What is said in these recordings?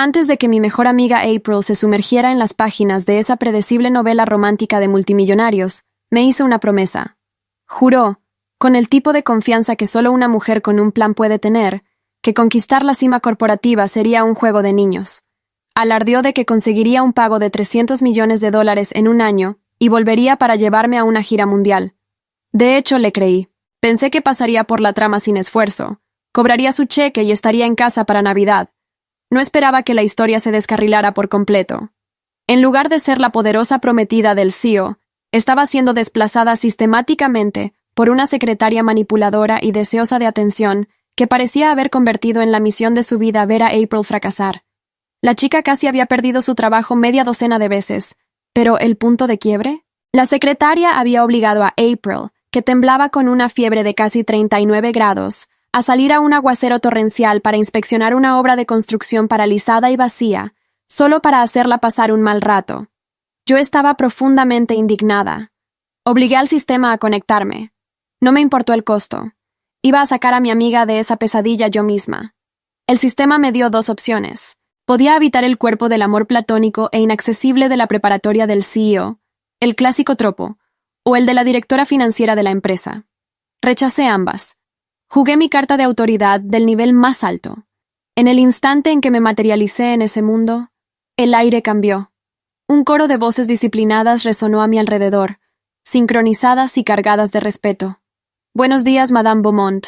Antes de que mi mejor amiga April se sumergiera en las páginas de esa predecible novela romántica de multimillonarios, me hizo una promesa. Juró, con el tipo de confianza que solo una mujer con un plan puede tener, que conquistar la cima corporativa sería un juego de niños. Alardeó de que conseguiría un pago de $300 millones en un año y volvería para llevarme a una gira mundial. De hecho, le creí. Pensé que pasaría por la trama sin esfuerzo, cobraría su cheque y estaría en casa para Navidad. No esperaba que la historia se descarrilara por completo. En lugar de ser la poderosa prometida del CEO, estaba siendo desplazada sistemáticamente por una secretaria manipuladora y deseosa de atención que parecía haber convertido en la misión de su vida ver a April fracasar. La chica casi había perdido su trabajo media docena de veces, pero ¿el punto de quiebre? La secretaria había obligado a April, que temblaba con una fiebre de casi 39 grados, a salir a un aguacero torrencial para inspeccionar una obra de construcción paralizada y vacía, solo para hacerla pasar un mal rato. Yo estaba profundamente indignada. Obligué al sistema a conectarme. No me importó el costo. Iba a sacar a mi amiga de esa pesadilla yo misma. El sistema me dio dos opciones. Podía habitar el cuerpo del amor platónico e inaccesible de la preparatoria del CEO, el clásico tropo, o el de la directora financiera de la empresa. Rechacé ambas. Jugué mi carta de autoridad del nivel más alto. En el instante en que me materialicé en ese mundo, el aire cambió. Un coro de voces disciplinadas resonó a mi alrededor, sincronizadas y cargadas de respeto. «Buenos días, Madame Beaumont».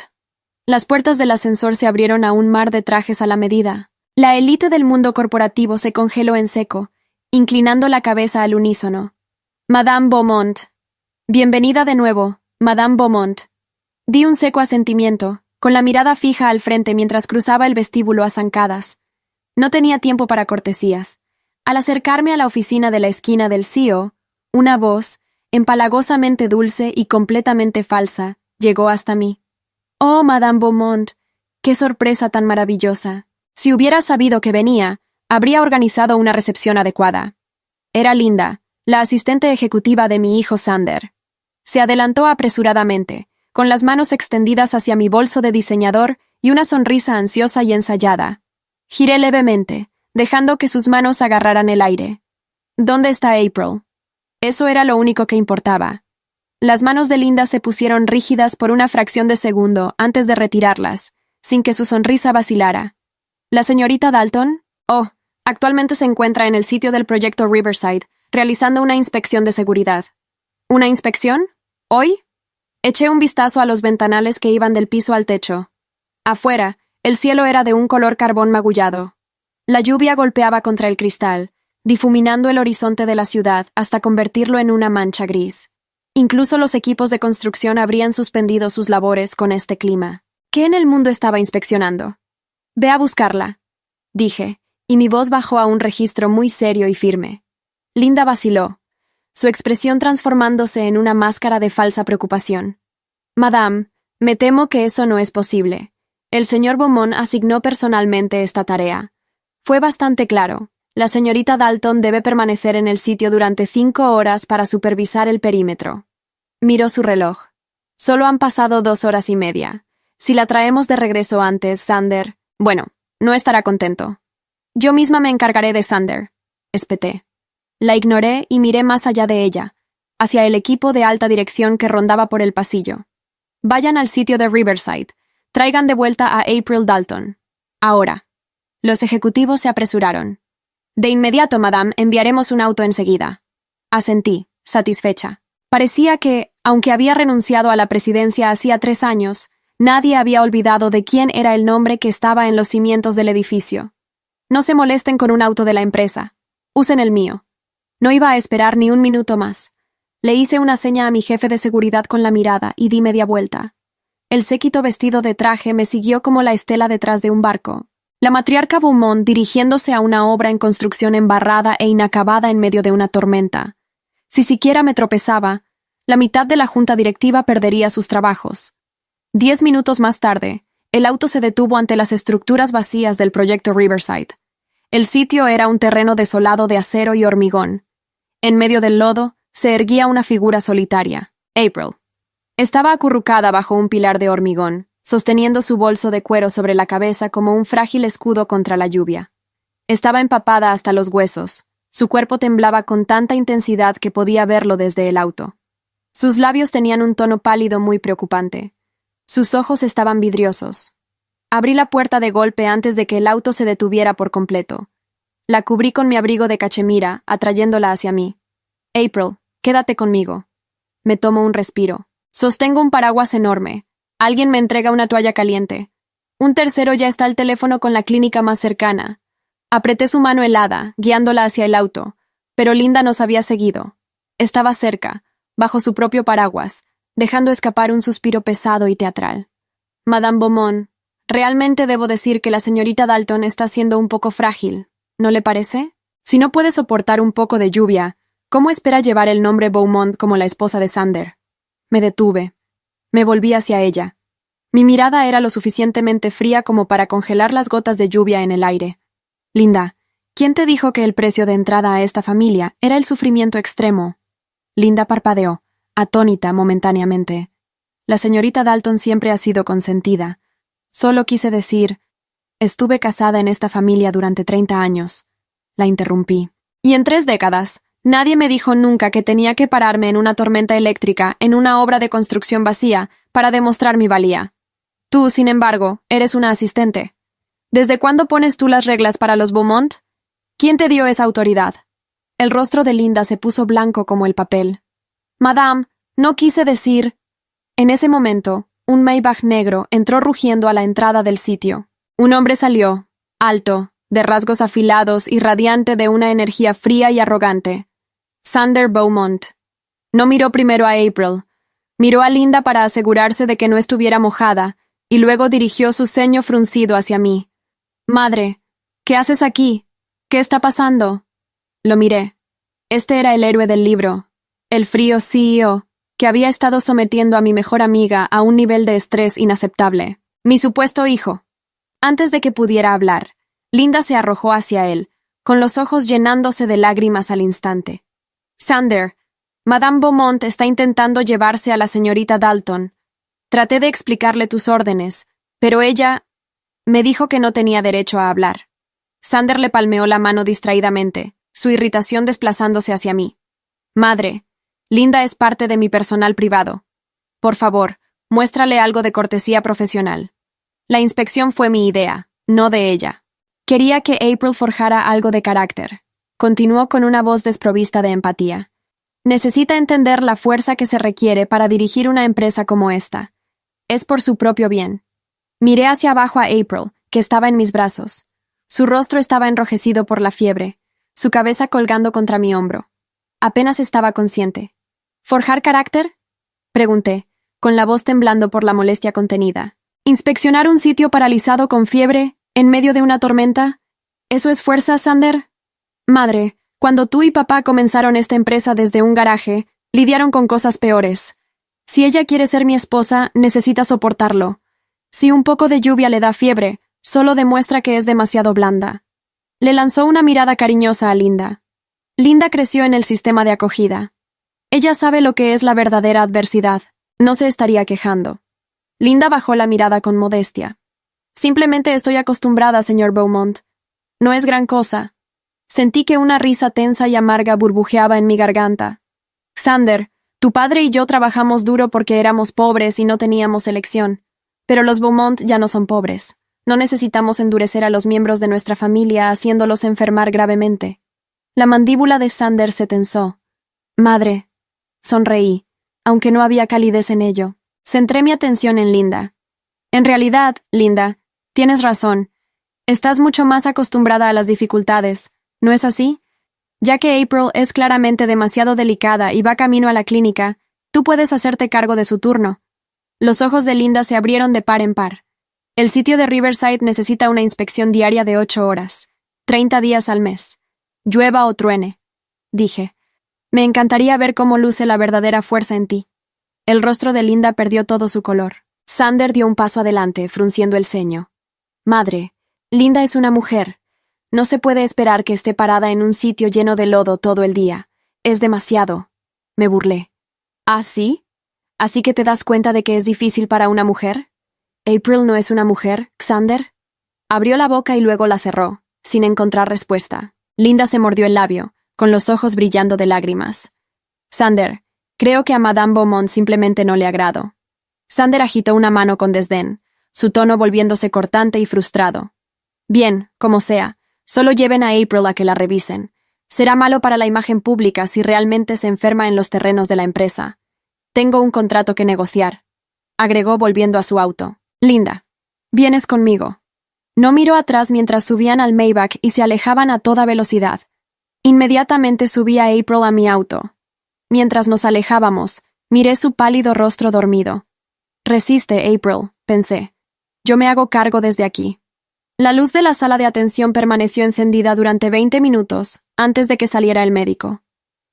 Las puertas del ascensor se abrieron a un mar de trajes a la medida. La élite del mundo corporativo se congeló en seco, inclinando la cabeza al unísono. «Madame Beaumont». «Bienvenida de nuevo, Madame Beaumont». Di un seco asentimiento, con la mirada fija al frente mientras cruzaba el vestíbulo a zancadas. No tenía tiempo para cortesías. Al acercarme a la oficina de la esquina del CEO, una voz, empalagosamente dulce y completamente falsa, llegó hasta mí. «Oh, Madame Beaumont, qué sorpresa tan maravillosa. Si hubiera sabido que venía, habría organizado una recepción adecuada». Era Linda, la asistente ejecutiva de mi hijo Sander. Se adelantó apresuradamente, con las manos extendidas hacia mi bolso de diseñador y una sonrisa ansiosa y ensayada. Giré levemente, dejando que sus manos agarraran el aire. «¿Dónde está April?» Eso era lo único que importaba. Las manos de Linda se pusieron rígidas por una fracción de segundo antes de retirarlas, sin que su sonrisa vacilara. «¿La señorita Dalton?» «Oh, actualmente se encuentra en el sitio del proyecto Riverside, realizando una inspección de seguridad». «¿Una inspección? ¿Hoy?» Eché un vistazo a los ventanales que iban del piso al techo. Afuera, el cielo era de un color carbón magullado. La lluvia golpeaba contra el cristal, difuminando el horizonte de la ciudad hasta convertirlo en una mancha gris. Incluso los equipos de construcción habrían suspendido sus labores con este clima. ¿Qué en el mundo estaba inspeccionando? «Ve a buscarla», dije, y mi voz bajó a un registro muy serio y firme. Linda vaciló, su expresión transformándose en una máscara de falsa preocupación. «Madame, me temo que eso no es posible. El señor Beaumont asignó personalmente esta tarea. Fue bastante claro. La señorita Dalton debe permanecer en el sitio durante 5 horas para supervisar el perímetro». Miró su reloj. «Solo han pasado 2 horas y media. Si la traemos de regreso antes, Sander... Bueno, no estará contento». «Yo misma me encargaré de Sander», espeté. La ignoré y miré más allá de ella, hacia el equipo de alta dirección que rondaba por el pasillo. «Vayan al sitio de Riverside. Traigan de vuelta a April Dalton. Ahora». Los ejecutivos se apresuraron. «De inmediato, madame, enviaremos un auto enseguida». Asentí, satisfecha. Parecía que, aunque había renunciado a la presidencia hacía 3 años, nadie había olvidado de quién era el nombre que estaba en los cimientos del edificio. «No se molesten con un auto de la empresa. Usen el mío». No iba a esperar ni un minuto más. Le hice una seña a mi jefe de seguridad con la mirada y di media vuelta. El séquito vestido de traje me siguió como la estela detrás de un barco. La matriarca Beaumont dirigiéndose a una obra en construcción embarrada e inacabada en medio de una tormenta. Si siquiera me tropezaba, la mitad de la junta directiva perdería sus trabajos. 10 minutos más tarde, el auto se detuvo ante las estructuras vacías del proyecto Riverside. El sitio era un terreno desolado de acero y hormigón. En medio del lodo se erguía una figura solitaria, April. Estaba acurrucada bajo un pilar de hormigón, sosteniendo su bolso de cuero sobre la cabeza como un frágil escudo contra la lluvia. Estaba empapada hasta los huesos. Su cuerpo temblaba con tanta intensidad que podía verlo desde el auto. Sus labios tenían un tono pálido muy preocupante. Sus ojos estaban vidriosos. Abrí la puerta de golpe antes de que el auto se detuviera por completo. La cubrí con mi abrigo de cachemira, atrayéndola hacia mí. April, quédate conmigo. Me tomo un respiro. Sostengo un paraguas enorme. Alguien me entrega una toalla caliente. Un tercero ya está al teléfono con la clínica más cercana. Apreté su mano helada, guiándola hacia el auto, pero Linda nos había seguido. Estaba cerca, bajo su propio paraguas, dejando escapar un suspiro pesado y teatral. Madame Beaumont, realmente debo decir que la señorita Dalton está siendo un poco frágil, ¿no le parece? Si no puede soportar un poco de lluvia, ¿cómo espera llevar el nombre Beaumont como la esposa de Sander? Me detuve. Me volví hacia ella. Mi mirada era lo suficientemente fría como para congelar las gotas de lluvia en el aire. Linda, ¿quién te dijo que el precio de entrada a esta familia era el sufrimiento extremo? Linda parpadeó, atónita momentáneamente. La señorita Dalton siempre ha sido consentida. Solo quise decir, estuve casada en esta familia durante 30 años. La interrumpí. Y en 3 décadas, nadie me dijo nunca que tenía que pararme en una tormenta eléctrica en una obra de construcción vacía para demostrar mi valía. Tú, sin embargo, eres una asistente. ¿Desde cuándo pones tú las reglas para los Beaumont? ¿Quién te dio esa autoridad? El rostro de Linda se puso blanco como el papel. Madame, no quise decir... En ese momento, un Maybach negro entró rugiendo a la entrada del sitio. Un hombre salió, alto, de rasgos afilados y radiante de una energía fría y arrogante. Sander Beaumont. No miró primero a April. Miró a Linda para asegurarse de que no estuviera mojada, y luego dirigió su ceño fruncido hacia mí. Madre, ¿qué haces aquí? ¿Qué está pasando? Lo miré. Este era el héroe del libro, el frío CEO, que había estado sometiendo a mi mejor amiga a un nivel de estrés inaceptable. Mi supuesto hijo. Antes de que pudiera hablar, Linda se arrojó hacia él, con los ojos llenándose de lágrimas al instante. Sander, Madame Beaumont está intentando llevarse a la señorita Dalton. Traté de explicarle tus órdenes, pero ella... me dijo que no tenía derecho a hablar. Sander le palmeó la mano distraídamente, su irritación desplazándose hacia mí. Madre, Linda es parte de mi personal privado. Por favor, muéstrale algo de cortesía profesional. La inspección fue mi idea, no de ella. Quería que April forjara algo de carácter. Continuó con una voz desprovista de empatía. Necesita entender la fuerza que se requiere para dirigir una empresa como esta. Es por su propio bien. Miré hacia abajo a April, que estaba en mis brazos. Su rostro estaba enrojecido por la fiebre, su cabeza colgando contra mi hombro. Apenas estaba consciente. ¿Forjar carácter? Pregunté, con la voz temblando por la molestia contenida. ¿Inspeccionar un sitio paralizado con fiebre, en medio de una tormenta? ¿Eso es fuerza, Sander? Madre, cuando tú y papá comenzaron esta empresa desde un garaje, lidiaron con cosas peores. Si ella quiere ser mi esposa, necesita soportarlo. Si un poco de lluvia le da fiebre, solo demuestra que es demasiado blanda. Le lanzó una mirada cariñosa a Linda. Linda creció en el sistema de acogida. Ella sabe lo que es la verdadera adversidad. No se estaría quejando. Linda bajó la mirada con modestia. Simplemente estoy acostumbrada, señor Beaumont. No es gran cosa. Sentí que una risa tensa y amarga burbujeaba en mi garganta. Sander, tu padre y yo trabajamos duro porque éramos pobres y no teníamos elección. Pero los Beaumont ya no son pobres. No necesitamos endurecer a los miembros de nuestra familia haciéndolos enfermar gravemente. La mandíbula de Sander se tensó. Madre. Sonreí, aunque no había calidez en ello. Centré mi atención en Linda. En realidad, Linda, tienes razón. Estás mucho más acostumbrada a las dificultades, ¿no es así? Ya que April es claramente demasiado delicada y va camino a la clínica, tú puedes hacerte cargo de su turno. Los ojos de Linda se abrieron de par en par. El sitio de Riverside necesita una inspección diaria de 8 horas, 30 días al mes. Llueva o truene. Dije. Me encantaría ver cómo luce la verdadera fuerza en ti. El rostro de Linda perdió todo su color. Sander dio un paso adelante, frunciendo el ceño. Madre, Linda es una mujer. No se puede esperar que esté parada en un sitio lleno de lodo todo el día. Es demasiado. Me burlé. ¿Ah, sí? ¿Así que te das cuenta de que es difícil para una mujer? ¿April no es una mujer, Xander? Abrió la boca y luego la cerró. sin encontrar respuesta. Linda se mordió el labio, con los ojos brillando de lágrimas. Xander, creo que a Madame Beaumont simplemente no le agrado. Xander agitó una mano con desdén, su tono volviéndose cortante y frustrado. Bien, como sea, solo lleven a April a que la revisen. Será malo para la imagen pública si realmente se enferma en los terrenos de la empresa. Tengo un contrato que negociar, agregó volviendo a su auto. Linda, vienes conmigo. No miró atrás mientras subían al Maybach y se alejaban a toda velocidad. Inmediatamente subí a April a mi auto. Mientras nos alejábamos, miré su pálido rostro dormido. Resiste, April, pensé. Yo me hago cargo desde aquí. La luz de la sala de atención permaneció encendida durante 20 minutos, antes de que saliera el médico.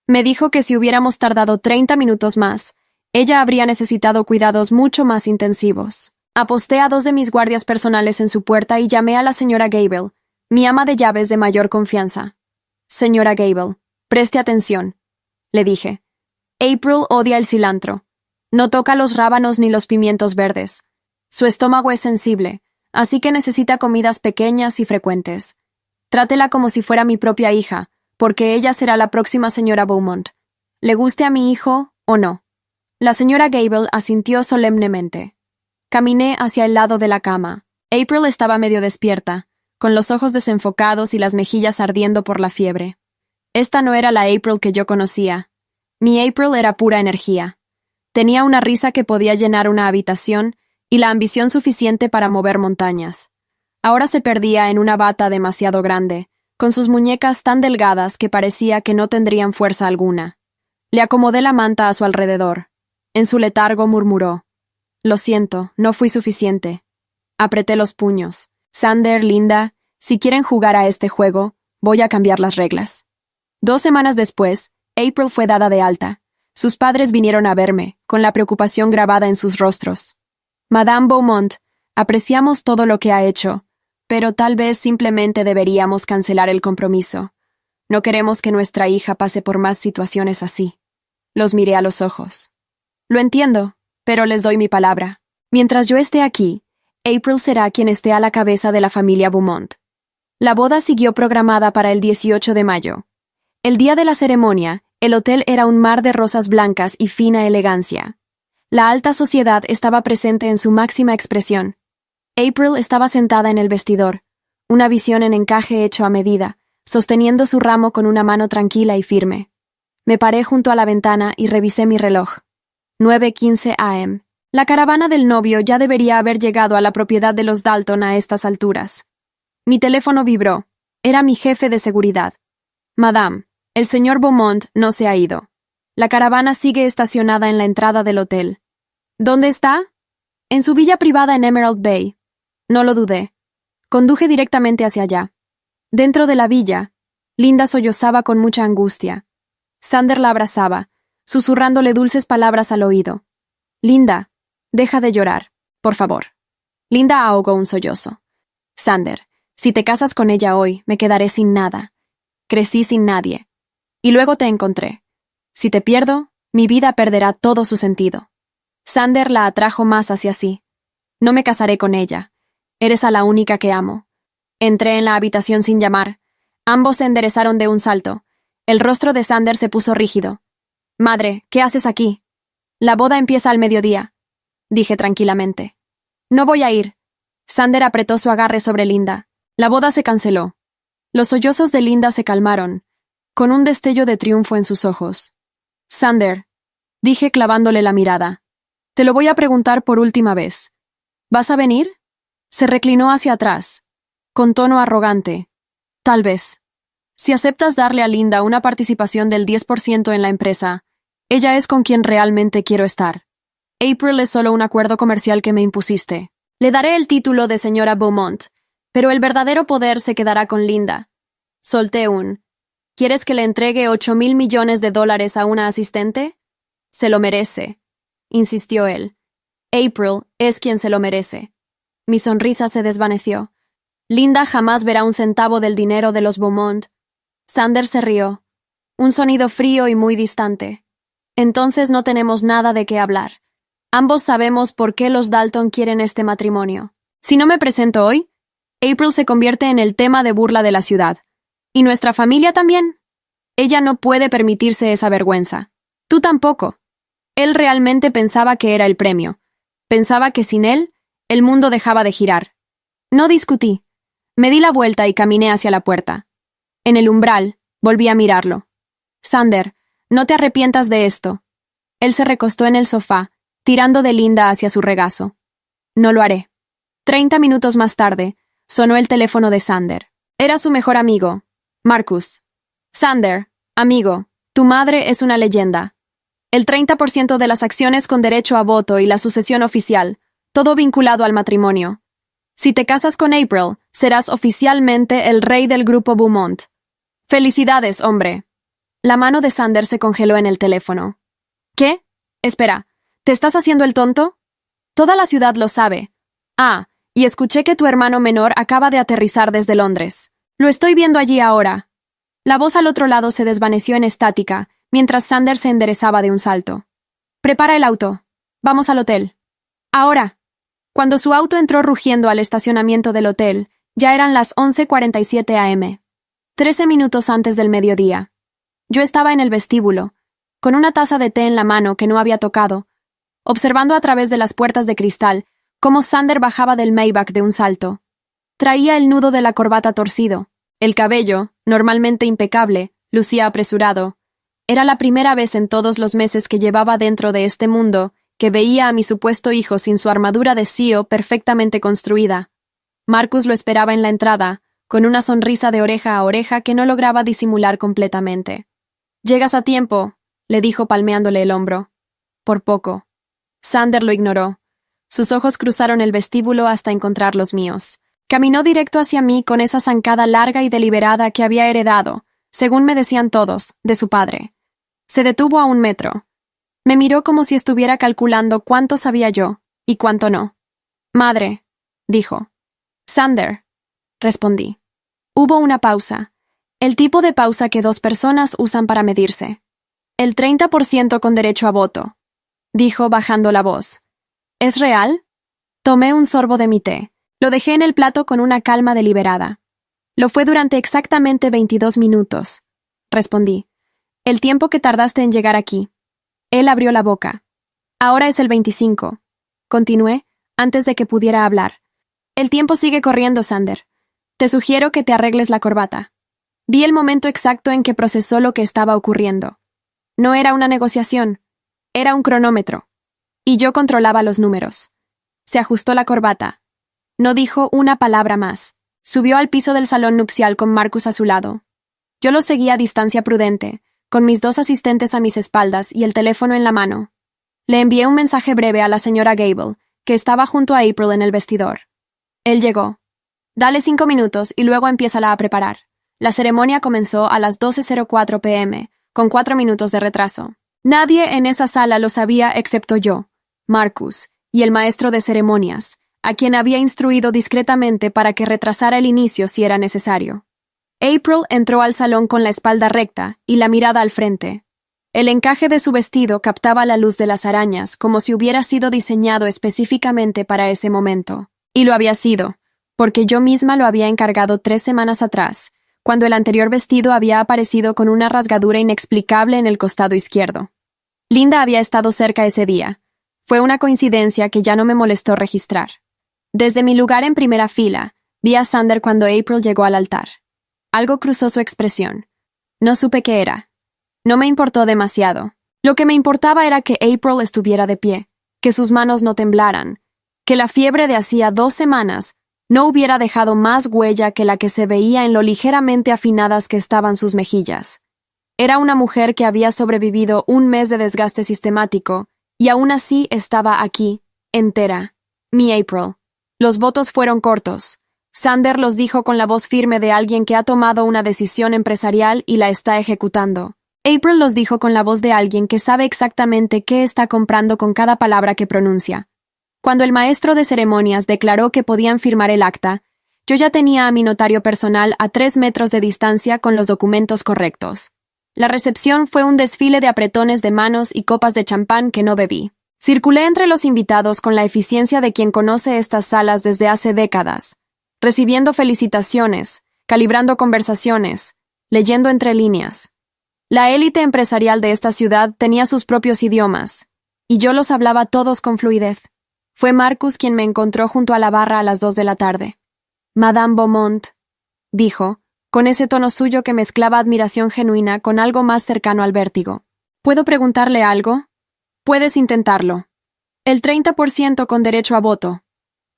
Me dijo que si hubiéramos tardado 30 minutos más, ella habría necesitado cuidados mucho más intensivos. Aposté a 2 de mis guardias personales en su puerta y llamé a la señora Gable, mi ama de llaves de mayor confianza. Señora Gable, preste atención, le dije. April odia el cilantro. No toca los rábanos ni los pimientos verdes. Su estómago es sensible, así que necesita comidas pequeñas y frecuentes. Trátela como si fuera mi propia hija, porque ella será la próxima señora Beaumont. ¿Le guste a mi hijo o no? La señora Gable asintió solemnemente. Caminé hacia el lado de la cama. April estaba medio despierta, con los ojos desenfocados y las mejillas ardiendo por la fiebre. Esta no era la April que yo conocía. Mi April era pura energía. Tenía una risa que podía llenar una habitación y la ambición suficiente para mover montañas. Ahora se perdía en una bata demasiado grande, con sus muñecas tan delgadas que parecía que no tendrían fuerza alguna. Le acomodé la manta a su alrededor. En su letargo murmuró. Lo siento, no fui suficiente. Apreté los puños. Xander, Linda, si quieren jugar a este juego, voy a cambiar las reglas. 2 semanas después, April fue dada de alta. Sus padres vinieron a verme, con la preocupación grabada en sus rostros. Madame Beaumont, apreciamos todo lo que ha hecho, pero tal vez simplemente deberíamos cancelar el compromiso. No queremos que nuestra hija pase por más situaciones así. Los miré a los ojos. Lo entiendo, pero les doy mi palabra. Mientras yo esté aquí, April será quien esté a la cabeza de la familia Beaumont. La boda siguió programada para el 18 de mayo. El día de la ceremonia, el hotel era un mar de rosas blancas y fina elegancia. La alta sociedad estaba presente en su máxima expresión. April estaba sentada en el vestidor, una visión en encaje hecho a medida, sosteniendo su ramo con una mano tranquila y firme. Me paré junto a la ventana y revisé mi reloj. 9:15 a.m. La caravana del novio ya debería haber llegado a la propiedad de los Dalton a estas alturas. Mi teléfono vibró. Era mi jefe de seguridad. Madame, el señor Beaumont no se ha ido. La caravana sigue estacionada en la entrada del hotel. ¿Dónde está? En su villa privada en Emerald Bay. No lo dudé. Conduje directamente hacia allá. Dentro de la villa, Linda sollozaba con mucha angustia. Xander la abrazaba, susurrándole dulces palabras al oído. Linda, deja de llorar, por favor. Linda ahogó un sollozo. Xander, si te casas con ella hoy, me quedaré sin nada. Crecí sin nadie. Y luego te encontré. Si te pierdo, mi vida perderá todo su sentido. Xander la atrajo más hacia sí. No me casaré con ella. Eres a la única que amo. Entré en la habitación sin llamar. Ambos se enderezaron de un salto. El rostro de Xander se puso rígido. Madre, ¿qué haces aquí? La boda empieza al mediodía, dije tranquilamente. No voy a ir. Xander apretó su agarre sobre Linda. La boda se canceló. Los sollozos de Linda se calmaron, con un destello de triunfo en sus ojos. Xander, dije clavándole la mirada. Te lo voy a preguntar por última vez. ¿Vas a venir? Se reclinó hacia atrás, con tono arrogante. Tal vez. Si aceptas darle a Linda una participación del 10% en la empresa, ella es con quien realmente quiero estar. April es solo un acuerdo comercial que me impusiste. Le daré el título de señora Beaumont, pero el verdadero poder se quedará con Linda. Solté un. ¿Quieres que le entregue 8,000 millones de dólares a una asistente? Se lo merece, insistió él. April es quien se lo merece. Mi sonrisa se desvaneció. Linda jamás verá un centavo del dinero de los Beaumont. Xander se rió. Un sonido frío y muy distante. Entonces no tenemos nada de qué hablar. Ambos sabemos por qué los Dalton quieren este matrimonio. Si no me presento hoy, April se convierte en el tema de burla de la ciudad. ¿Y nuestra familia también? Ella no puede permitirse esa vergüenza. Tú tampoco. Él realmente pensaba que era el premio. Pensaba que sin él, el mundo dejaba de girar. No discutí. Me di la vuelta y caminé hacia la puerta. En el umbral, volví a mirarlo. Xander, no te arrepientas de esto. Él se recostó en el sofá, tirando de Linda hacia su regazo. No lo haré. 30 minutos más tarde, sonó el teléfono de Xander. Era su mejor amigo, Marcus. Xander, amigo, tu madre es una leyenda. El 30% de las acciones con derecho a voto y la sucesión oficial, todo vinculado al matrimonio. Si te casas con April, serás oficialmente el rey del grupo Beaumont. Felicidades, hombre. La mano de Xander se congeló en el teléfono. ¿Qué? Espera, ¿te estás haciendo el tonto? Toda la ciudad lo sabe. Ah, y escuché que tu hermano menor acaba de aterrizar desde Londres. Lo estoy viendo allí ahora. La voz al otro lado se desvaneció en estática, mientras Xander se enderezaba de un salto. Prepara el auto. Vamos al hotel. Ahora. Cuando su auto entró rugiendo al estacionamiento del hotel, ya eran las 11:47 a.m. 13 minutos antes del mediodía. Yo estaba en el vestíbulo, con una taza de té en la mano que no había tocado, observando a través de las puertas de cristal cómo Xander bajaba del Maybach de un salto. Traía el nudo de la corbata torcido. El cabello, normalmente impecable, lucía apresurado. Era la primera vez en todos los meses que llevaba dentro de este mundo que veía a mi supuesto hijo sin su armadura de CEO perfectamente construida. Marcus lo esperaba en la entrada, con una sonrisa de oreja a oreja que no lograba disimular completamente. «Llegas a tiempo», le dijo palmeándole el hombro. Por poco. Xander lo ignoró. Sus ojos cruzaron el vestíbulo hasta encontrar los míos. Caminó directo hacia mí con esa zancada larga y deliberada que había heredado, según me decían todos, de su padre. Se detuvo a 1 metro. Me miró como si estuviera calculando cuánto sabía yo y cuánto no. «Madre», dijo. «Xander», respondí. Hubo una pausa. El tipo de pausa que 2 personas usan para medirse. «El 30% con derecho a voto», dijo bajando la voz. «¿Es real?» Tomé un sorbo de mi té. Lo dejé en el plato con una calma deliberada. «Lo fue durante exactamente 22 minutos», respondí. «El tiempo que tardaste en llegar aquí». Él abrió la boca. «Ahora es el 25», continué, antes de que pudiera hablar. «El tiempo sigue corriendo, Xander. Te sugiero que te arregles la corbata». Vi el momento exacto en que procesó lo que estaba ocurriendo. No era una negociación, era un cronómetro. Y yo controlaba los números. Se ajustó la corbata. No dijo una palabra más. Subió al piso del salón nupcial con Marcus a su lado. Yo lo seguía a distancia prudente, con mis 2 asistentes a mis espaldas y el teléfono en la mano. Le envié un mensaje breve a la señora Gable, que estaba junto a April en el vestidor. Él llegó. «Dale 5 minutos y luego empiézala a preparar». La ceremonia comenzó a las 12:04 p.m., con 4 minutos de retraso. Nadie en esa sala lo sabía excepto yo, Marcus, y el maestro de ceremonias, a quien había instruido discretamente para que retrasara el inicio si era necesario. April entró al salón con la espalda recta y la mirada al frente. El encaje de su vestido captaba la luz de las arañas como si hubiera sido diseñado específicamente para ese momento. Y lo había sido, porque yo misma lo había encargado 3 semanas atrás, cuando el anterior vestido había aparecido con una rasgadura inexplicable en el costado izquierdo. Linda había estado cerca ese día. Fue una coincidencia que ya no me molestó registrar. Desde mi lugar en primera fila, vi a Xander cuando April llegó al altar. Algo cruzó su expresión. No supe qué era. No me importó demasiado. Lo que me importaba era que April estuviera de pie, que sus manos no temblaran, que la fiebre de hacía 2 semanas no hubiera dejado más huella que la que se veía en lo ligeramente afinadas que estaban sus mejillas. Era una mujer que había sobrevivido 1 mes de desgaste sistemático, y aún así estaba aquí, entera. Mi April. Los votos fueron cortos. Xander los dijo con la voz firme de alguien que ha tomado una decisión empresarial y la está ejecutando. April los dijo con la voz de alguien que sabe exactamente qué está comprando con cada palabra que pronuncia. Cuando el maestro de ceremonias declaró que podían firmar el acta, yo ya tenía a mi notario personal a 3 metros de distancia con los documentos correctos. La recepción fue un desfile de apretones de manos y copas de champán que no bebí. Circulé entre los invitados con la eficiencia de quien conoce estas salas desde hace décadas. recibiendo felicitaciones, calibrando conversaciones, leyendo entre líneas. La élite empresarial de esta ciudad tenía sus propios idiomas, y yo los hablaba todos con fluidez. Fue Marcus quien me encontró junto a la barra a las 2 de la tarde. Madame Beaumont, dijo, con ese tono suyo que mezclaba admiración genuina con algo más cercano al vértigo. ¿Puedo preguntarle algo? Puedes intentarlo. El 30% con derecho a voto.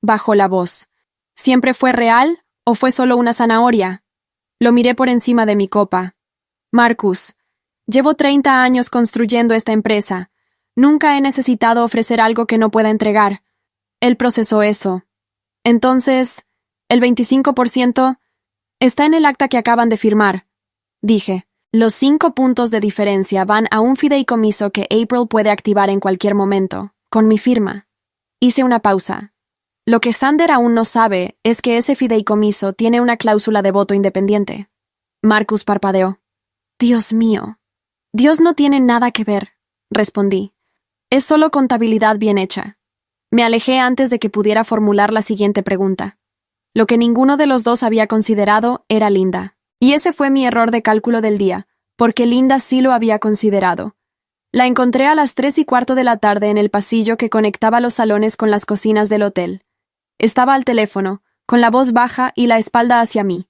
Bajó la voz. ¿Siempre fue real o fue solo una zanahoria? Lo miré por encima de mi copa. Marcus, llevo 30 años construyendo esta empresa. Nunca he necesitado ofrecer algo que no pueda entregar. Él procesó eso. Entonces, el 25% está en el acta que acaban de firmar. Dije, los 5 puntos de diferencia van a un fideicomiso que April puede activar en cualquier momento, con mi firma. Hice una pausa. Lo que Xander aún no sabe es que ese fideicomiso tiene una cláusula de voto independiente. Marcus parpadeó. Dios mío. Dios no tiene nada que ver, respondí. Es solo contabilidad bien hecha. Me alejé antes de que pudiera formular la siguiente pregunta. Lo que ninguno de los dos había considerado era Linda. Y ese fue mi error de cálculo del día, porque Linda sí lo había considerado. La encontré a las 3:15 de la tarde en el pasillo que conectaba los salones con las cocinas del hotel. Estaba al teléfono, con la voz baja y la espalda hacia mí.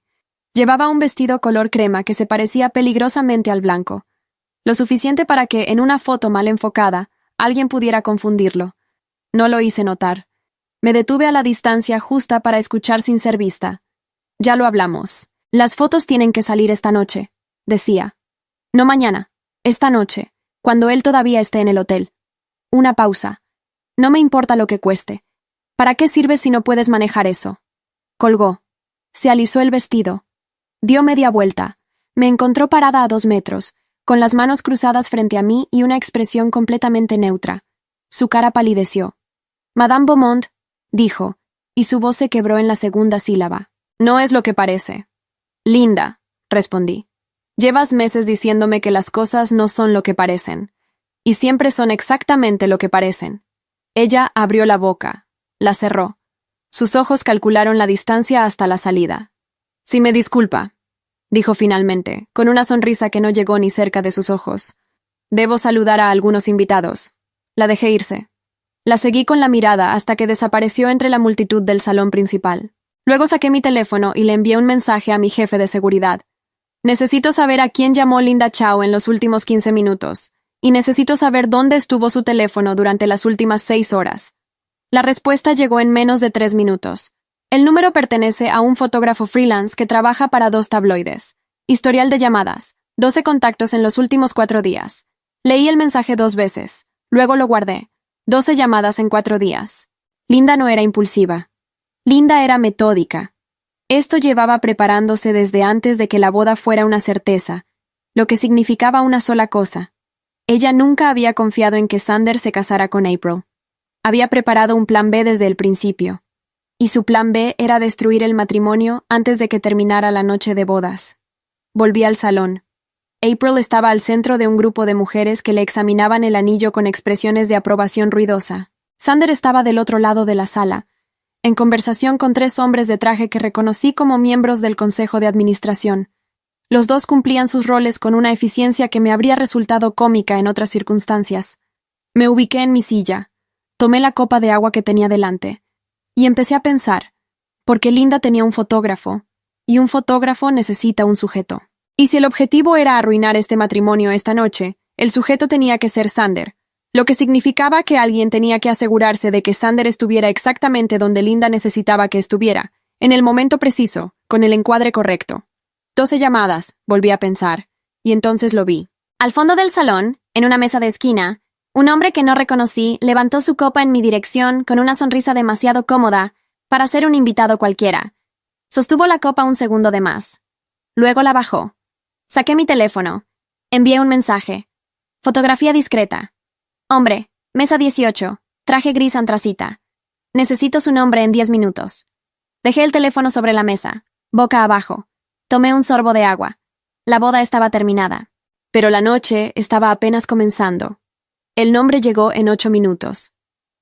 Llevaba un vestido color crema que se parecía peligrosamente al blanco. Lo suficiente para que, en una foto mal enfocada, alguien pudiera confundirlo. No lo hice notar. Me detuve a la distancia justa para escuchar sin ser vista. Ya lo hablamos. Las fotos tienen que salir esta noche, decía. No mañana, esta noche, cuando él todavía esté en el hotel. Una pausa. No me importa lo que cueste. ¿Para qué sirve si no puedes manejar eso? Colgó. Se alisó el vestido. Dio media vuelta. Me encontró parada a 2 metros, con las manos cruzadas frente a mí y una expresión completamente neutra. Su cara palideció. Madame Beaumont, dijo, y su voz se quebró en la segunda sílaba. No es lo que parece. Linda, respondí. Llevas meses diciéndome que las cosas no son lo que parecen, y siempre son exactamente lo que parecen. Ella abrió la boca, la cerró. Sus ojos calcularon la distancia hasta la salida. Si me disculpa, dijo finalmente, con una sonrisa que no llegó ni cerca de sus ojos. Debo saludar a algunos invitados. La dejé irse. La seguí con la mirada hasta que desapareció entre la multitud del salón principal. Luego saqué mi teléfono y le envié un mensaje a mi jefe de seguridad. Necesito saber a quién llamó Linda Chow en los últimos 15 minutos, y necesito saber dónde estuvo su teléfono durante las últimas 6 horas. La respuesta llegó en menos de 3 minutos. El número pertenece a un fotógrafo freelance que trabaja para 2 tabloides. Historial de llamadas, 12 contactos en los últimos 4 días. Leí el mensaje 2 veces, luego lo guardé. 12 llamadas en 4 días. Linda no era impulsiva. Linda era metódica. Esto llevaba preparándose desde antes de que la boda fuera una certeza, lo que significaba una sola cosa. Ella nunca había confiado en que Xander se casara con April. Había preparado un plan B desde el principio, y su plan B era destruir el matrimonio antes de que terminara la noche de bodas. Volví al salón. April estaba al centro de un grupo de mujeres que le examinaban el anillo con expresiones de aprobación ruidosa. Xander estaba del otro lado de la sala, en conversación con 3 hombres de traje que reconocí como miembros del Consejo de Administración. Los 2 cumplían sus roles con una eficiencia que me habría resultado cómica en otras circunstancias. Me ubiqué en mi silla, tomé la copa de agua que tenía delante, y empecé a pensar, porque Linda tenía un fotógrafo, y un fotógrafo necesita un sujeto. Y si el objetivo era arruinar este matrimonio esta noche, el sujeto tenía que ser Xander, lo que significaba que alguien tenía que asegurarse de que Xander estuviera exactamente donde Linda necesitaba que estuviera, en el momento preciso, con el encuadre correcto. 12 llamadas, volví a pensar, y entonces lo vi. Al fondo del salón, en una mesa de esquina, un hombre que no reconocí levantó su copa en mi dirección con una sonrisa demasiado cómoda para ser un invitado cualquiera. Sostuvo la copa un segundo de más. Luego la bajó. Saqué mi teléfono. Envié un mensaje. Fotografía discreta. Hombre, mesa 18, traje gris antracita. Necesito su nombre en 10 minutos. Dejé el teléfono sobre la mesa, boca abajo. Tomé un sorbo de agua. La boda estaba terminada. Pero la noche estaba apenas comenzando. El nombre llegó en 8 minutos.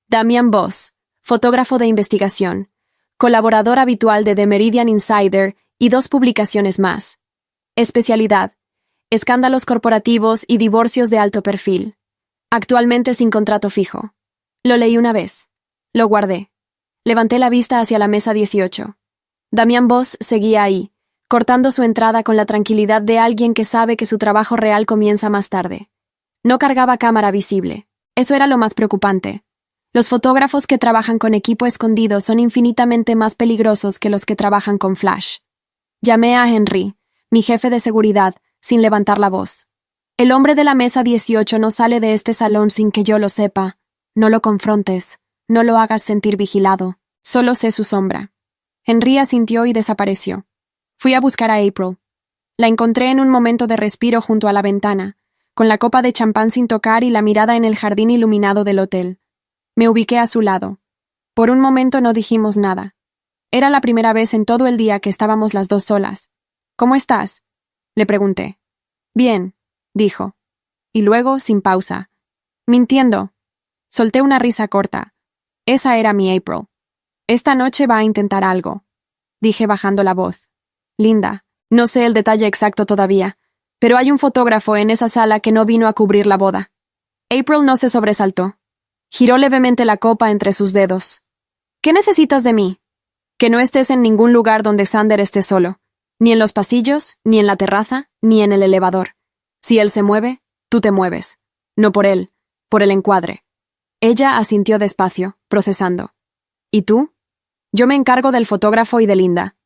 Damian Voss, fotógrafo de investigación, colaborador habitual de The Meridian Insider y 2 publicaciones más. Especialidad: escándalos corporativos y divorcios de alto perfil. Actualmente sin contrato fijo. Lo leí una vez. Lo guardé. Levanté la vista hacia la mesa 18. Damián Voss seguía ahí, cortando su entrada con la tranquilidad de alguien que sabe que su trabajo real comienza más tarde. No cargaba cámara visible. Eso era lo más preocupante. Los fotógrafos que trabajan con equipo escondido son infinitamente más peligrosos que los que trabajan con flash. Llamé a Henry, mi jefe de seguridad, sin levantar la voz. El hombre de la mesa 18 no sale de este salón sin que yo lo sepa. No lo confrontes, no lo hagas sentir vigilado. Solo sé su sombra. Henry asintió y desapareció. Fui a buscar a April. La encontré en un momento de respiro junto a la ventana, con la copa de champán sin tocar y la mirada en el jardín iluminado del hotel. Me ubiqué a su lado. Por un momento no dijimos nada. Era la primera vez en todo el día que estábamos las dos solas. ¿Cómo estás?, le pregunté. Bien, dijo. Y luego, sin pausa. Mintiendo. Solté una risa corta. Esa era mi April. Esta noche va a intentar algo, dije bajando la voz. Linda, no sé el detalle exacto todavía, pero hay un fotógrafo en esa sala que no vino a cubrir la boda. April no se sobresaltó. Giró levemente la copa entre sus dedos. ¿Qué necesitas de mí? Que no estés en ningún lugar donde Xander esté solo. Ni en los pasillos, ni en la terraza, ni en el elevador. Si él se mueve, tú te mueves. No por él, por el encuadre. Ella asintió despacio, procesando. ¿Y tú? Yo me encargo del fotógrafo y de Linda.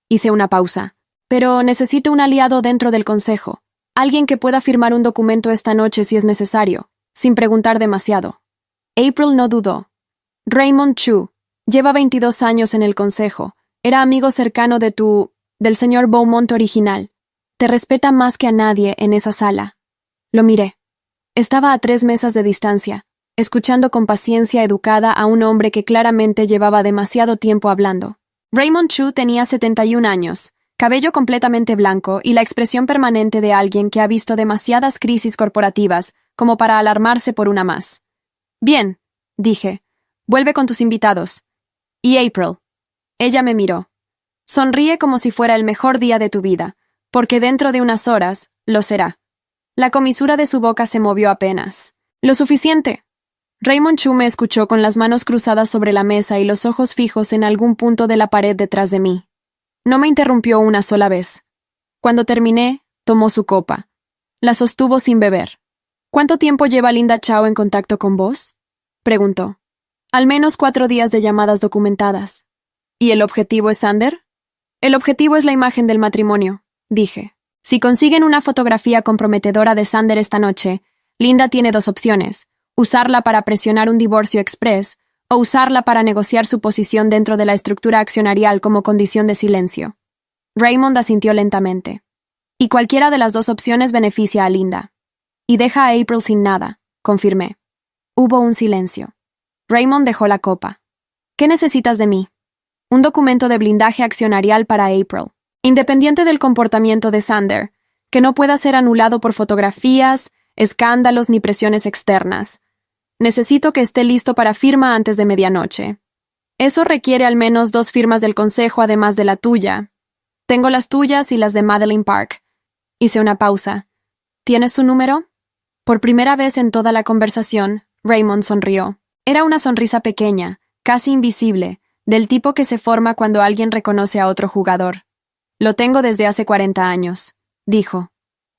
Hice una pausa. Pero necesito un aliado dentro del consejo. Alguien que pueda firmar un documento esta noche si es necesario, sin preguntar demasiado. April no dudó. Raymond Chu. Lleva 22 años en el consejo. Era amigo cercano del señor Beaumont original. Te respeta más que a nadie en esa sala. Lo miré. Estaba a 3 mesas de distancia, escuchando con paciencia educada a un hombre que claramente llevaba demasiado tiempo hablando. Raymond Chu tenía 71 años, cabello completamente blanco y la expresión permanente de alguien que ha visto demasiadas crisis corporativas como para alarmarse por una más. Bien, dije. Vuelve con tus invitados. ¿Y April? Ella me miró. Sonríe como si fuera el mejor día de tu vida, porque dentro de unas horas lo será. La comisura de su boca se movió apenas. Lo suficiente. Raymond Chu me escuchó con las manos cruzadas sobre la mesa y los ojos fijos en algún punto de la pared detrás de mí. No me interrumpió una sola vez. Cuando terminé, tomó su copa. La sostuvo sin beber. ¿Cuánto tiempo lleva Linda Chao en contacto con vos?, preguntó. Al menos 4 días de llamadas documentadas. ¿Y el objetivo es Xander? El objetivo es la imagen del matrimonio, dije. Si consiguen una fotografía comprometedora de Xander esta noche, Linda tiene 2 opciones: usarla para presionar un divorcio express o usarla para negociar su posición dentro de la estructura accionarial como condición de silencio. Raymond asintió lentamente. Y cualquiera de las 2 opciones beneficia a Linda. Y deja a April sin nada, confirmé. Hubo un silencio. Raymond dejó la copa. ¿Qué necesitas de mí? Un documento de blindaje accionarial para April, independiente del comportamiento de Xander, que no pueda ser anulado por fotografías, escándalos ni presiones externas. Necesito que esté listo para firma antes de medianoche. Eso requiere al menos 2 firmas del consejo además de la tuya. Tengo las tuyas y las de Madeleine Park. Hice una pausa. ¿Tienes su número? Por primera vez en toda la conversación, Raymond sonrió. Era una sonrisa pequeña, casi invisible, del tipo que se forma cuando alguien reconoce a otro jugador. Lo tengo desde hace 40 años, dijo.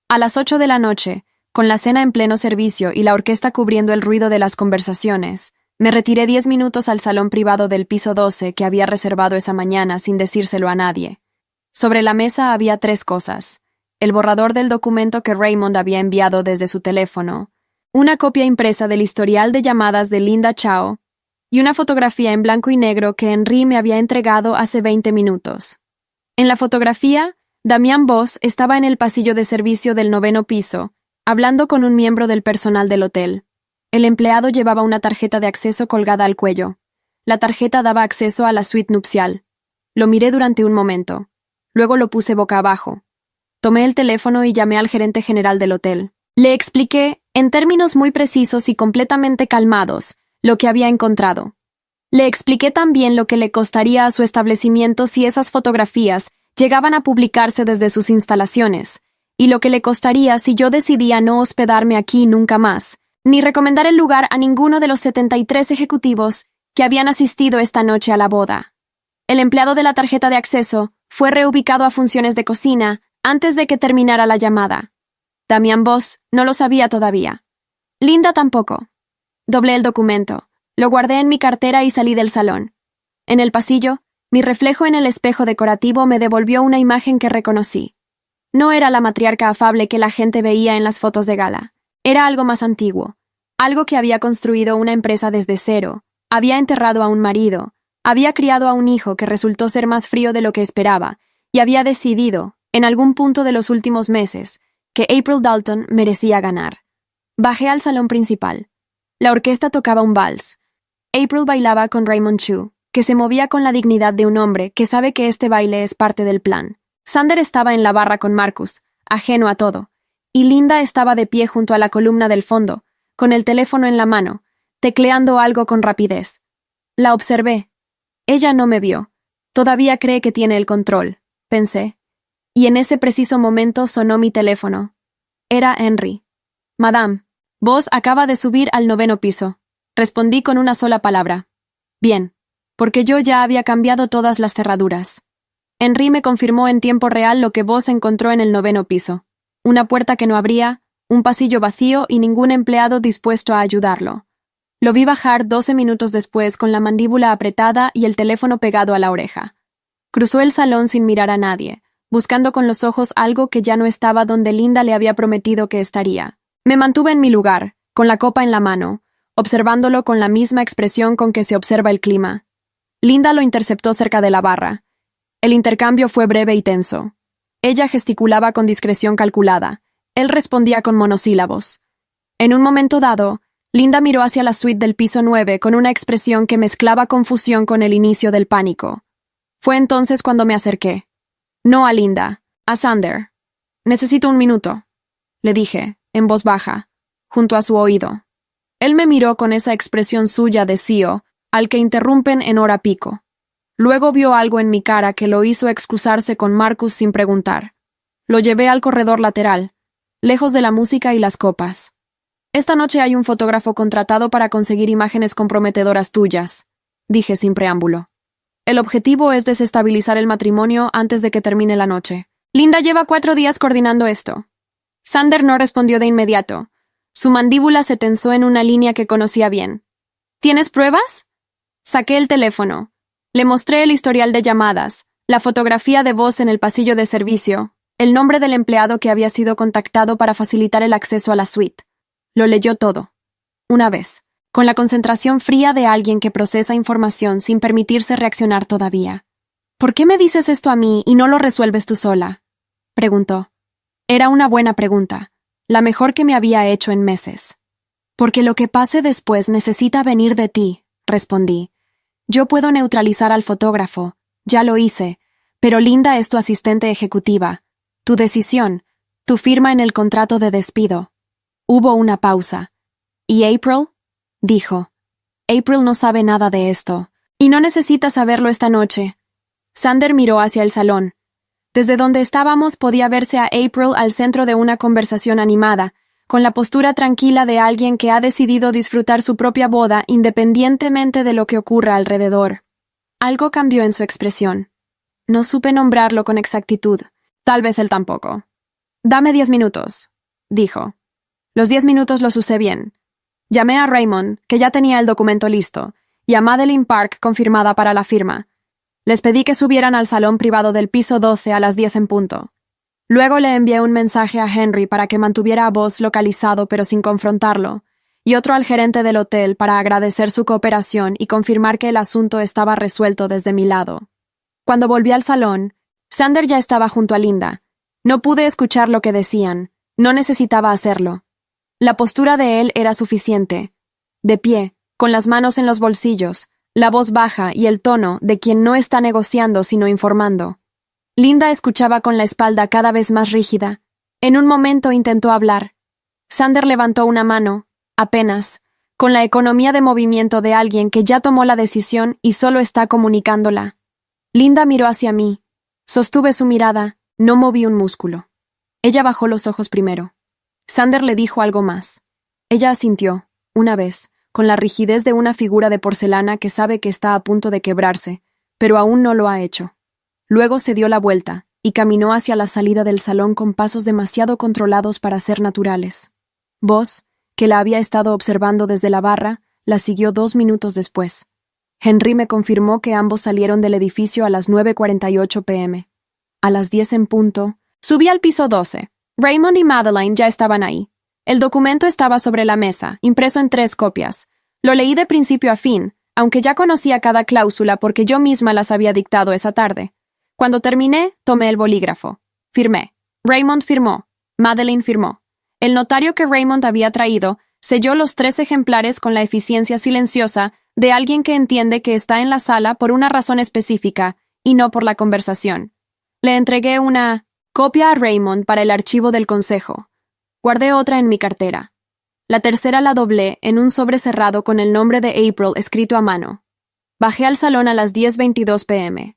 A las 8 de la noche, con la cena en pleno servicio y la orquesta cubriendo el ruido de las conversaciones, me retiré 10 minutos al salón privado del piso 12 que había reservado esa mañana sin decírselo a nadie. Sobre la mesa había 3 cosas: el borrador del documento que Raymond había enviado desde su teléfono, una copia impresa del historial de llamadas de Linda Chao y una fotografía en blanco y negro que Henry me había entregado hace 20 minutos. En la fotografía, Damián Voss estaba en el pasillo de servicio del 9º piso, hablando con un miembro del personal del hotel. El empleado llevaba una tarjeta de acceso colgada al cuello. La tarjeta daba acceso a la suite nupcial. Lo miré durante un momento. Luego lo puse boca abajo. Tomé el teléfono y llamé al gerente general del hotel. Le expliqué, en términos muy precisos y completamente calmados, lo que había encontrado. Le expliqué también lo que le costaría a su establecimiento si esas fotografías llegaban a publicarse desde sus instalaciones, y lo que le costaría si yo decidía no hospedarme aquí nunca más, ni recomendar el lugar a ninguno de los 73 ejecutivos que habían asistido esta noche a la boda. El empleado de la tarjeta de acceso fue reubicado a funciones de cocina antes de que terminara la llamada. Damian Voss no lo sabía todavía. Linda tampoco. Doblé el documento, lo guardé en mi cartera y salí del salón. En el pasillo, mi reflejo en el espejo decorativo me devolvió una imagen que reconocí. No era la matriarca afable que la gente veía en las fotos de gala. Era algo más antiguo, algo que había construido una empresa desde cero, había enterrado a un marido, había criado a un hijo que resultó ser más frío de lo que esperaba, y había decidido, en algún punto de los últimos meses, que April Dalton merecía ganar. Bajé al salón principal. La orquesta tocaba un vals. April bailaba con Raymond Chu, que se movía con la dignidad de un hombre que sabe que este baile es parte del plan. Xander estaba en la barra con Marcus, ajeno a todo, y Linda estaba de pie junto a la columna del fondo, con el teléfono en la mano, tecleando algo con rapidez. La observé. Ella no me vio. Todavía cree que tiene el control, pensé. Y en ese preciso momento sonó mi teléfono. Era Henry. Madame, vos acaba de subir al 9º piso. Respondí con una sola palabra. Bien, porque yo ya había cambiado todas las cerraduras. Henry me confirmó en tiempo real lo que Voss encontró en el 9º piso. Una puerta que no abría, un pasillo vacío y ningún empleado dispuesto a ayudarlo. Lo vi bajar 12 minutos después con la mandíbula apretada y el teléfono pegado a la oreja. Cruzó el salón sin mirar a nadie, buscando con los ojos algo que ya no estaba donde Linda le había prometido que estaría. Me mantuve en mi lugar, con la copa en la mano, observándolo con la misma expresión con que se observa el clima. Linda lo interceptó cerca de la barra. El intercambio fue breve y tenso. Ella gesticulaba con discreción calculada. Él respondía con monosílabos. En un momento dado, Linda miró hacia la suite del piso 9 con una expresión que mezclaba confusión con el inicio del pánico. Fue entonces cuando me acerqué. No a Linda, a Xander. «Necesito un minuto», le dije, en voz baja, junto a su oído. Él me miró con esa expresión suya de CEO, al que interrumpen en hora pico. Luego vio algo en mi cara que lo hizo excusarse con Marcus sin preguntar. Lo llevé al corredor lateral, lejos de la música y las copas. «Esta noche hay un fotógrafo contratado para conseguir imágenes comprometedoras tuyas», dije sin preámbulo. «El objetivo es desestabilizar el matrimonio antes de que termine la noche. Linda lleva 4 días coordinando esto». Xander no respondió de inmediato. Su mandíbula se tensó en una línea que conocía bien. «¿Tienes pruebas?» Saqué el teléfono. Le mostré el historial de llamadas, la fotografía de Voss en el pasillo de servicio, el nombre del empleado que había sido contactado para facilitar el acceso a la suite. Lo leyó todo. Una vez, con la concentración fría de alguien que procesa información sin permitirse reaccionar todavía. «¿Por qué me dices esto a mí y no lo resuelves tú sola?», preguntó. Era una buena pregunta, la mejor que me había hecho en meses. «Porque lo que pase después necesita venir de ti», respondí. «Yo puedo neutralizar al fotógrafo, ya lo hice, pero Linda es tu asistente ejecutiva. Tu decisión, tu firma en el contrato de despido». Hubo una pausa. «¿Y April?», dijo. «April no sabe nada de esto, y no necesita saberlo esta noche». Xander miró hacia el salón. Desde donde estábamos podía verse a April al centro de una conversación animada, con la postura tranquila de alguien que ha decidido disfrutar su propia boda independientemente de lo que ocurra alrededor. Algo cambió en su expresión. No supe nombrarlo con exactitud. Tal vez él tampoco. «Dame 10 minutos», dijo. Los 10 minutos los usé bien. Llamé a Raymond, que ya tenía el documento listo, y a Madeline Park confirmada para la firma. Les pedí que subieran al salón privado del piso 12 a las 10 en punto. Luego le envié un mensaje a Henry para que mantuviera a Voss localizado pero sin confrontarlo, y otro al gerente del hotel para agradecer su cooperación y confirmar que el asunto estaba resuelto desde mi lado. Cuando volví al salón, Xander ya estaba junto a Linda. No pude escuchar lo que decían. No necesitaba hacerlo. La postura de él era suficiente. De pie, con las manos en los bolsillos, la voz baja y el tono de quien no está negociando sino informando. Linda escuchaba con la espalda cada vez más rígida. En un momento intentó hablar. Xander levantó una mano, apenas, con la economía de movimiento de alguien que ya tomó la decisión y solo está comunicándola. Linda miró hacia mí. Sostuve su mirada, no moví un músculo. Ella bajó los ojos primero. Xander le dijo algo más. Ella asintió, una vez, con la rigidez de una figura de porcelana que sabe que está a punto de quebrarse, pero aún no lo ha hecho. Luego se dio la vuelta y caminó hacia la salida del salón con pasos demasiado controlados para ser naturales. Vos, que la había estado observando desde la barra, la siguió 2 minutos después. Henry me confirmó que ambos salieron del edificio a las 9:48 p.m. A las 10 en punto, subí al piso 12. Raymond y Madeleine ya estaban ahí. El documento estaba sobre la mesa, impreso en 3 copias. Lo leí de principio a fin, aunque ya conocía cada cláusula porque yo misma las había dictado esa tarde. Cuando terminé, tomé el bolígrafo. Firmé. Raymond firmó. Madeleine firmó. El notario que Raymond había traído selló los 3 ejemplares con la eficiencia silenciosa de alguien que entiende que está en la sala por una razón específica y no por la conversación. Le entregué una copia a Raymond para el archivo del consejo. Guardé otra en mi cartera. La tercera la doblé en un sobre cerrado con el nombre de April escrito a mano. Bajé al salón a las 10:22 p.m.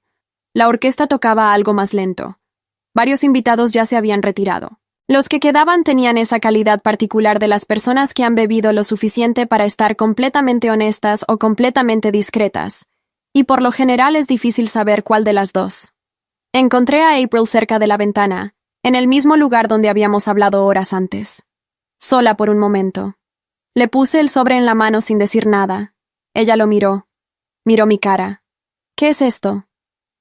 La orquesta tocaba algo más lento. Varios invitados ya se habían retirado. Los que quedaban tenían esa calidad particular de las personas que han bebido lo suficiente para estar completamente honestas o completamente discretas, y por lo general es difícil saber cuál de las dos. Encontré a April cerca de la ventana, en el mismo lugar donde habíamos hablado horas antes. Sola por un momento. Le puse el sobre en la mano sin decir nada. Ella lo miró. Miró mi cara. ¿Qué es esto?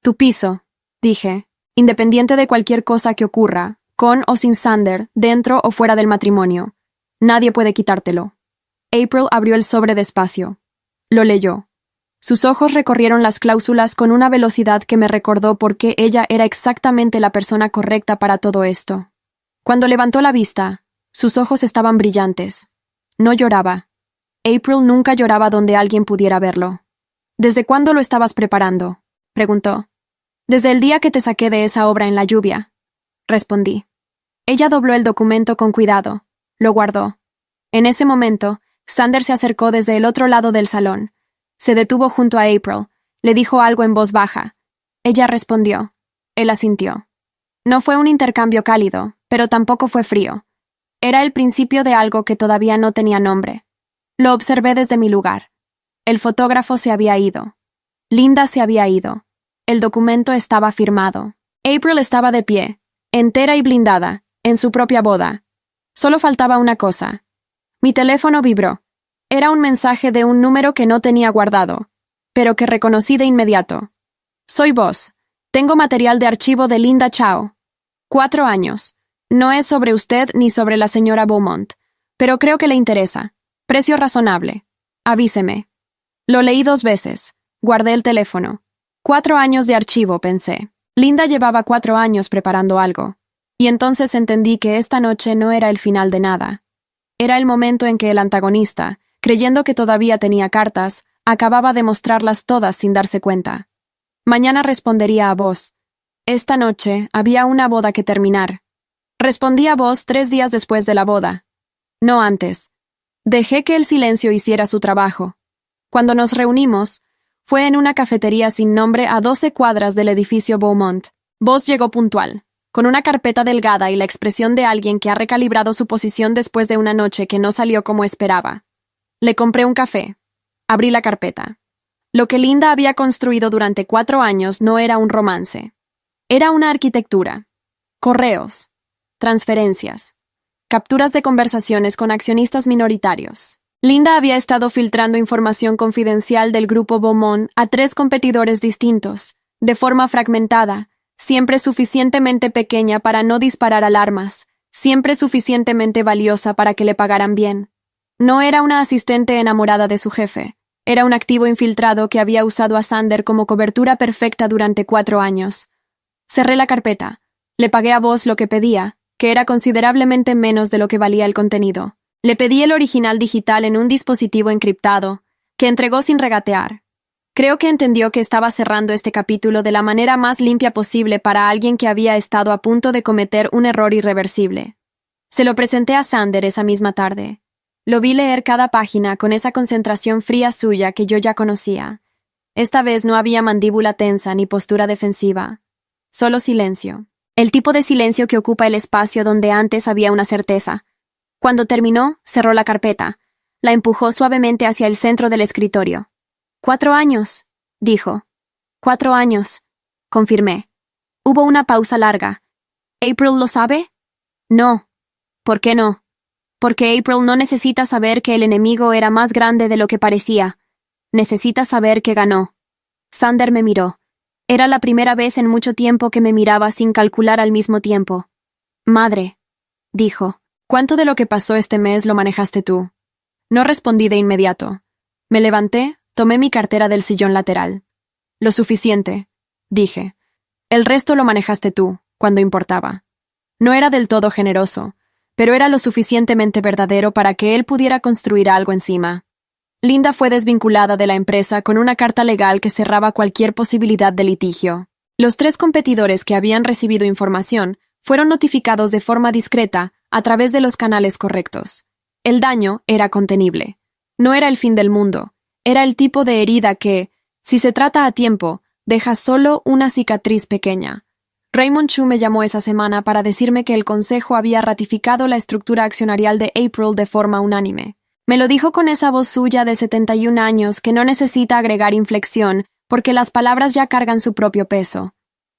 Tu piso, dije, independiente de cualquier cosa que ocurra, con o sin Xander, dentro o fuera del matrimonio. Nadie puede quitártelo. April abrió el sobre despacio. Lo leyó. Sus ojos recorrieron las cláusulas con una velocidad que me recordó por qué ella era exactamente la persona correcta para todo esto. Cuando levantó la vista, sus ojos estaban brillantes. No lloraba. April nunca lloraba donde alguien pudiera verlo. ¿Desde cuándo lo estabas preparando?, preguntó. Desde el día que te saqué de esa obra en la lluvia, respondí. Ella dobló el documento con cuidado. Lo guardó. En ese momento, Xander se acercó desde el otro lado del salón. Se detuvo junto a April. Le dijo algo en voz baja. Ella respondió. Él asintió. No fue un intercambio cálido, pero tampoco fue frío. Era el principio de algo que todavía no tenía nombre. Lo observé desde mi lugar. El fotógrafo se había ido. Linda se había ido. El documento estaba firmado. April estaba de pie, entera y blindada, en su propia boda. Solo faltaba una cosa. Mi teléfono vibró. Era un mensaje de un número que no tenía guardado, pero que reconocí de inmediato. Soy vos. Tengo material de archivo de Linda Chao. 4 años. No es sobre usted ni sobre la señora Beaumont, pero creo que le interesa. Precio razonable. Avíseme. Lo leí 2 veces. Guardé el teléfono. 4 años de archivo, pensé. Linda llevaba 4 años preparando algo. Y entonces entendí que esta noche no era el final de nada. Era el momento en que el antagonista, creyendo que todavía tenía cartas, acababa de mostrarlas todas sin darse cuenta. Mañana respondería a vos. Esta noche había una boda que terminar. Respondí a vos 3 días después de la boda. No antes. Dejé que el silencio hiciera su trabajo. Cuando nos reunimos, fue en una cafetería sin nombre a 12 cuadras del edificio Beaumont. Vos llegó puntual, con una carpeta delgada y la expresión de alguien que ha recalibrado su posición después de una noche que no salió como esperaba. Le compré un café. Abrí la carpeta. Lo que Linda había construido durante 4 años no era un romance. Era una arquitectura. Correos. Transferencias. Capturas de conversaciones con accionistas minoritarios. Linda había estado filtrando información confidencial del grupo Beaumont a 3 competidores distintos, de forma fragmentada, siempre suficientemente pequeña para no disparar alarmas, siempre suficientemente valiosa para que le pagaran bien. No era una asistente enamorada de su jefe, era un activo infiltrado que había usado a Xander como cobertura perfecta durante 4 años. Cerré la carpeta. Le pagué a vos lo que pedía, que era considerablemente menos de lo que valía el contenido. Le pedí el original digital en un dispositivo encriptado, que entregó sin regatear. Creo que entendió que estaba cerrando este capítulo de la manera más limpia posible para alguien que había estado a punto de cometer un error irreversible. Se lo presenté a Xander esa misma tarde. Lo vi leer cada página con esa concentración fría suya que yo ya conocía. Esta vez no había mandíbula tensa ni postura defensiva. Solo silencio. El tipo de silencio que ocupa el espacio donde antes había una certeza. Cuando terminó, cerró la carpeta. La empujó suavemente hacia el centro del escritorio. 4 años, dijo. 4 años, confirmé. Hubo una pausa larga. ¿April lo sabe? No. ¿Por qué no? Porque April no necesita saber que el enemigo era más grande de lo que parecía. Necesita saber que ganó. Xander me miró. Era la primera vez en mucho tiempo que me miraba sin calcular al mismo tiempo. Madre, dijo, ¿cuánto de lo que pasó este mes lo manejaste tú? No respondí de inmediato. Me levanté, tomé mi cartera del sillón lateral. Lo suficiente, dije. El resto lo manejaste tú, cuando importaba. No era del todo generoso, pero era lo suficientemente verdadero para que él pudiera construir algo encima. Linda fue desvinculada de la empresa con una carta legal que cerraba cualquier posibilidad de litigio. Los 3 competidores que habían recibido información fueron notificados de forma discreta a través de los canales correctos. El daño era contenible. No era el fin del mundo. Era el tipo de herida que, si se trata a tiempo, deja solo una cicatriz pequeña. Raymond Chu me llamó esa semana para decirme que el consejo había ratificado la estructura accionarial de April de forma unánime. Me lo dijo con esa voz suya de 71 años que no necesita agregar inflexión porque las palabras ya cargan su propio peso.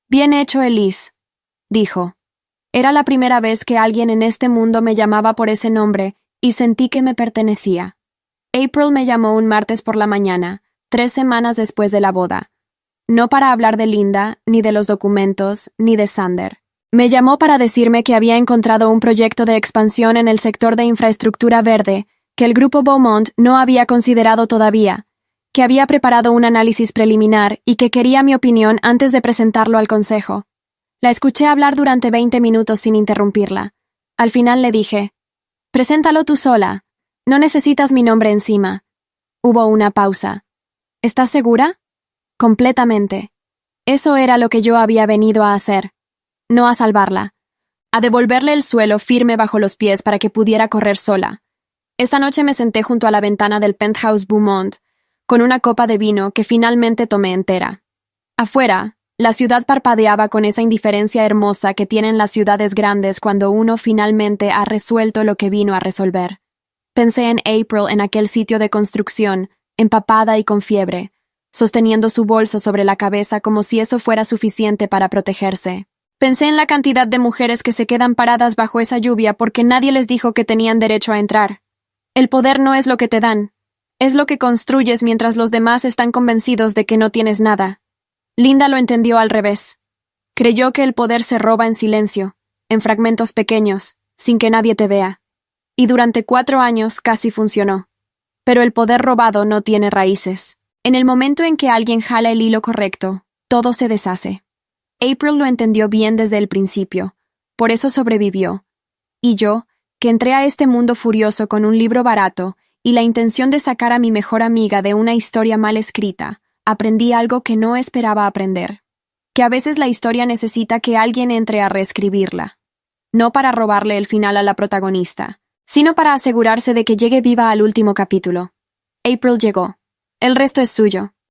Bien hecho, Elise, dijo. Era la primera vez que alguien en este mundo me llamaba por ese nombre y sentí que me pertenecía. April me llamó un martes por la mañana, 3 semanas después de la boda. No para hablar de Linda, ni de los documentos, ni de Xander. Me llamó para decirme que había encontrado un proyecto de expansión en el sector de infraestructura verde que el grupo Beaumont no había considerado todavía, que había preparado un análisis preliminar y que quería mi opinión antes de presentarlo al consejo. La escuché hablar durante 20 minutos sin interrumpirla. Al final le dije, «Preséntalo tú sola. No necesitas mi nombre encima». Hubo una pausa. «¿Estás segura?» «Completamente. Eso era lo que yo había venido a hacer. No a salvarla. A devolverle el suelo firme bajo los pies para que pudiera correr sola». Esa noche me senté junto a la ventana del penthouse Beaumont, con una copa de vino que finalmente tomé entera. Afuera, la ciudad parpadeaba con esa indiferencia hermosa que tienen las ciudades grandes cuando uno finalmente ha resuelto lo que vino a resolver. Pensé en April en aquel sitio de construcción, empapada y con fiebre, sosteniendo su bolso sobre la cabeza como si eso fuera suficiente para protegerse. Pensé en la cantidad de mujeres que se quedan paradas bajo esa lluvia porque nadie les dijo que tenían derecho a entrar. El poder no es lo que te dan, es lo que construyes mientras los demás están convencidos de que no tienes nada. Linda lo entendió al revés. Creyó que el poder se roba en silencio, en fragmentos pequeños, sin que nadie te vea. Y durante 4 años casi funcionó. Pero el poder robado no tiene raíces. En el momento en que alguien jala el hilo correcto, todo se deshace. April lo entendió bien desde el principio, por eso sobrevivió. Y yo, que entré a este mundo furioso con un libro barato y la intención de sacar a mi mejor amiga de una historia mal escrita, aprendí algo que no esperaba aprender. Que a veces la historia necesita que alguien entre a reescribirla. No para robarle el final a la protagonista, sino para asegurarse de que llegue viva al último capítulo. April llegó. El resto es suyo.